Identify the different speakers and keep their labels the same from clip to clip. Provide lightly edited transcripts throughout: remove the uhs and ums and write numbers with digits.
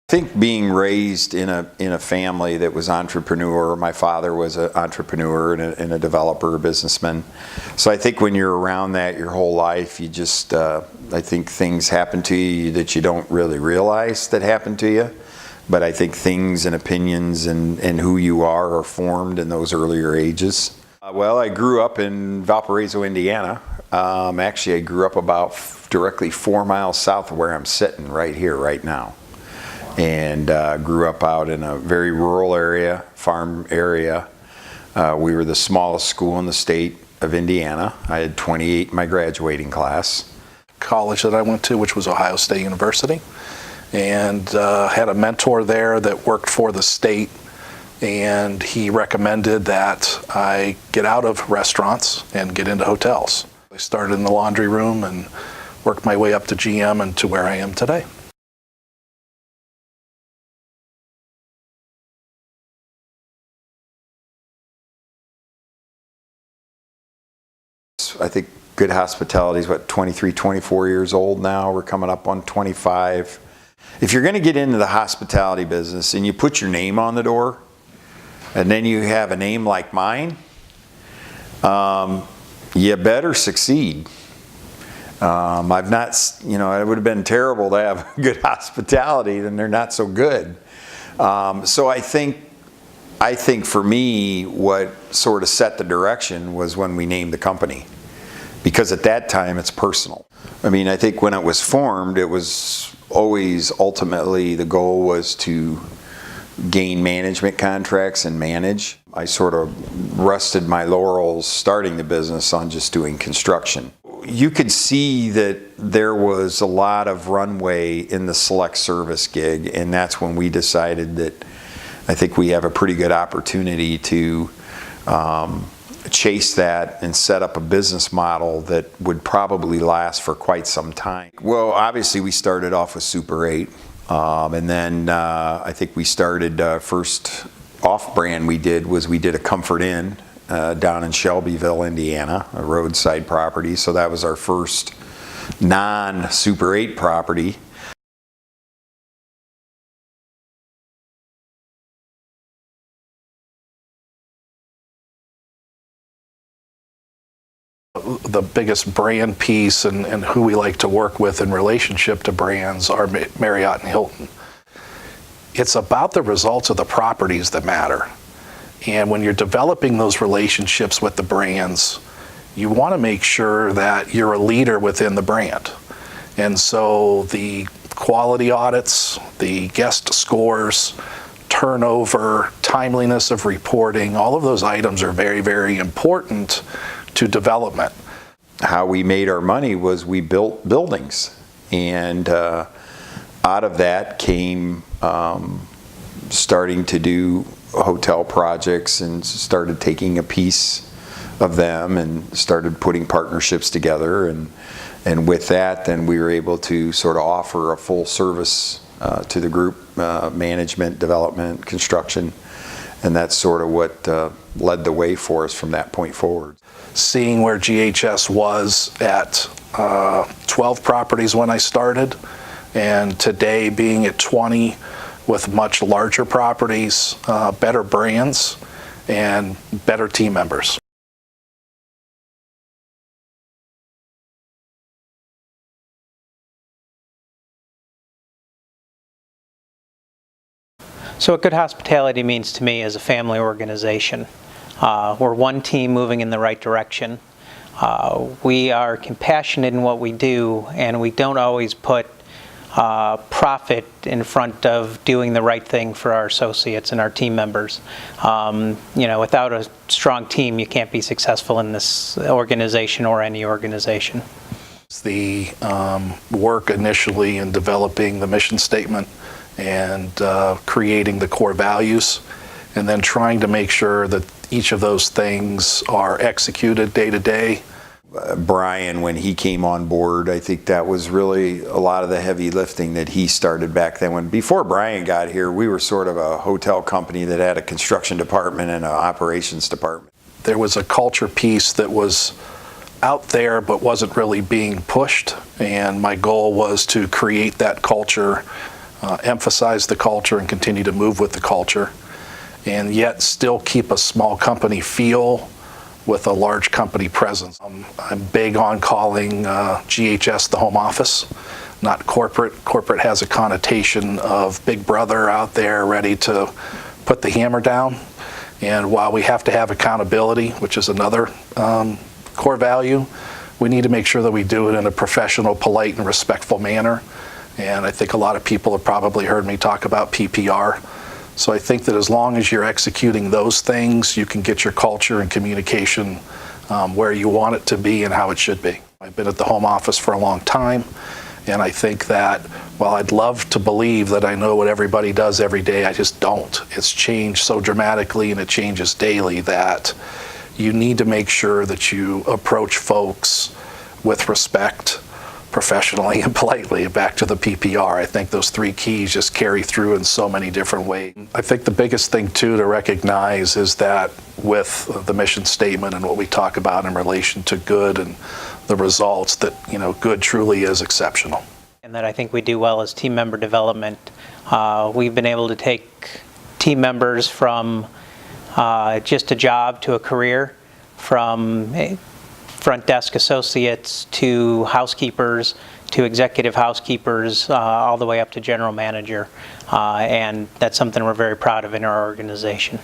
Speaker 1: I think being raised in a family that was entrepreneur, my father was an entrepreneur and a developer, a businessman. So I think when you're around that your whole life, you just, I think things happen to you that you don't really realize that happen to you. But I think things and opinions and who you are formed in those earlier ages. Well, I grew up in Valparaiso, Indiana. Actually, I grew up about directly 4 miles south of where I'm sitting right here, right now. And grew up out in a very rural area, farm area. We were the smallest school in the state of Indiana. I had 28 in my graduating class.
Speaker 2: College that I went to, which was Ohio State University, and had a mentor there that worked for the state, and he recommended that I get out of restaurants and get into hotels. I started in the laundry room and worked my way up to GM and to where I am today.
Speaker 1: I think Good Hospitality is, what, 23, 24 years old now. We're coming up on 25. If you're going to get into the hospitality business and you put your name on the door, and then you have a name like mine, you better succeed. I've not, it would have been terrible to have Good Hospitality, then they're not so good. So I think for me, what sort of set the direction was when we named the company. Because at that time, it's personal. I mean, I think when it was formed, it was always ultimately the goal was to gain management contracts and manage. I sort of rested my laurels starting the business on just doing construction. You could see that there was a lot of runway in the select service gig, and that's when we decided that I think we have a pretty good opportunity to chase that and set up a business model that would probably last for quite some time. Well, obviously we started off with Super 8, and then I think we started first off-brand we did a Comfort Inn down in Shelbyville, Indiana, a roadside property. So that was our first non-Super 8 property.
Speaker 2: The biggest brand piece and who we like to work with in relationship to brands are Marriott and Hilton. It's about the results of the properties that matter. And when you're developing those relationships with the brands, you want to make sure that you're a leader within the brand. And so the quality audits, the guest scores, turnover, timeliness of reporting, all of those items are very, very important to development.
Speaker 1: How we made our money was we built buildings, and out of that came starting to do hotel projects and started taking a piece of them and started putting partnerships together, and with that then we were able to sort of offer a full service to the group, management, development, construction, and that's sort of what led the way for us from that point forward.
Speaker 2: Seeing where GHS was at 12 properties when I started, and today being at 20 with much larger properties, better brands, and better team members.
Speaker 3: So what Good Hospitality means to me is a family organization. We're one team moving in the right direction. We are compassionate in what we do, and we don't always put profit in front of doing the right thing for our associates and our team members. Without a strong team, you can't be successful in this organization or any organization.
Speaker 2: The work initially in developing the mission statement and creating the core values, and then trying to make sure that each of those things are executed day to day.
Speaker 1: Brian, when he came on board, I think that was really a lot of the heavy lifting that he started back then. Before Brian got here, we were sort of a hotel company that had a construction department and an operations department.
Speaker 2: There was a culture piece that was out there but wasn't really being pushed, and my goal was to create that culture emphasize the culture and continue to move with the culture, and yet still keep a small company feel with a large company presence. I'm big on calling GHS the home office, not corporate. Corporate has a connotation of big brother out there ready to put the hammer down. And while we have to have accountability, which is another core value, we need to make sure that we do it in a professional, polite, and respectful manner. And I think a lot of people have probably heard me talk about PPR. So I think that as long as you're executing those things, you can get your culture and communication where you want it to be and how it should be. I've been at the home office for a long time, and I think that while I'd love to believe that I know what everybody does every day, I just don't. It's changed so dramatically and it changes daily that you need to make sure that you approach folks with respect, professionally and politely. Back to the PPR, I think those three keys just carry through in so many different ways. I think the biggest thing too to recognize is that with the mission statement and what we talk about in relation to good and the results, that good truly is exceptional.
Speaker 3: And that I think we do well as team member development. We've been able to take team members from just a job to a career, from front desk associates to housekeepers to executive housekeepers, all the way up to general manager. And that's something we're very proud of in our organization.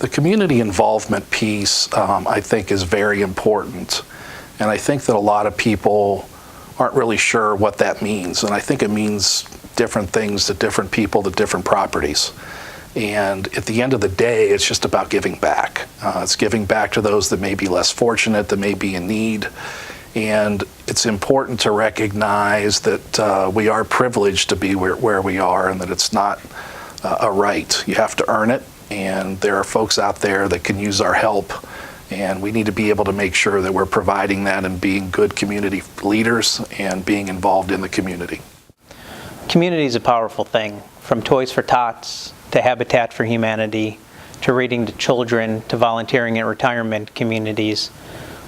Speaker 2: The community involvement piece, I think, is very important. And I think that a lot of people aren't really sure what that means. And I think it means different things to different people, to different properties. And at the end of the day, it's just about giving back. It's giving back to those that may be less fortunate, that may be in need. And it's important to recognize that we are privileged to be where we are, and that it's not a right. You have to earn it. And there are folks out there that can use our help. And we need to be able to make sure that we're providing that and being good community leaders and being involved in the community.
Speaker 3: Community is a powerful thing, from Toys for Tots to Habitat for Humanity to reading to children to volunteering at retirement communities.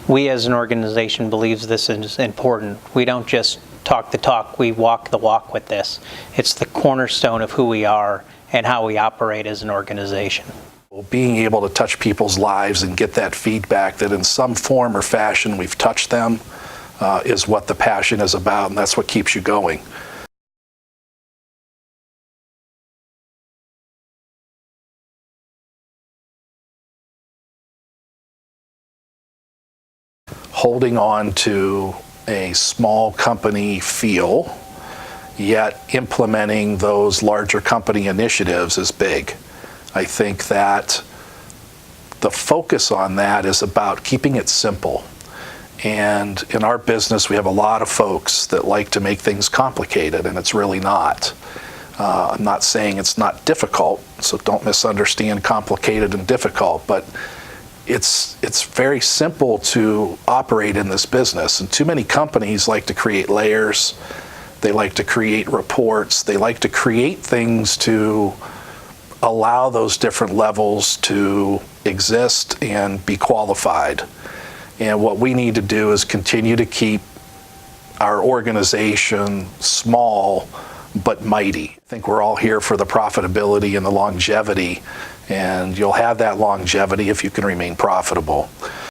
Speaker 3: We as an organization believe this is important. We don't just talk the talk, we walk the walk with this. It's the cornerstone of who we are and how we operate as an organization.
Speaker 2: Being able to touch people's lives and get that feedback that in some form or fashion we've touched them is what the passion is about, and that's what keeps you going. Holding on to a small company feel, yet implementing those larger company initiatives is big. I think that the focus on that is about keeping it simple. And in our business, we have a lot of folks that like to make things complicated, and it's really not. I'm not saying it's not difficult, so don't misunderstand complicated and difficult, but it's very simple to operate in this business. And too many companies like to create layers, they like to create reports, they like to create things to allow those different levels to exist and be qualified. And what we need to do is continue to keep our organization small but mighty. I think we're all here for the profitability and the longevity, and you'll have that longevity if you can remain profitable.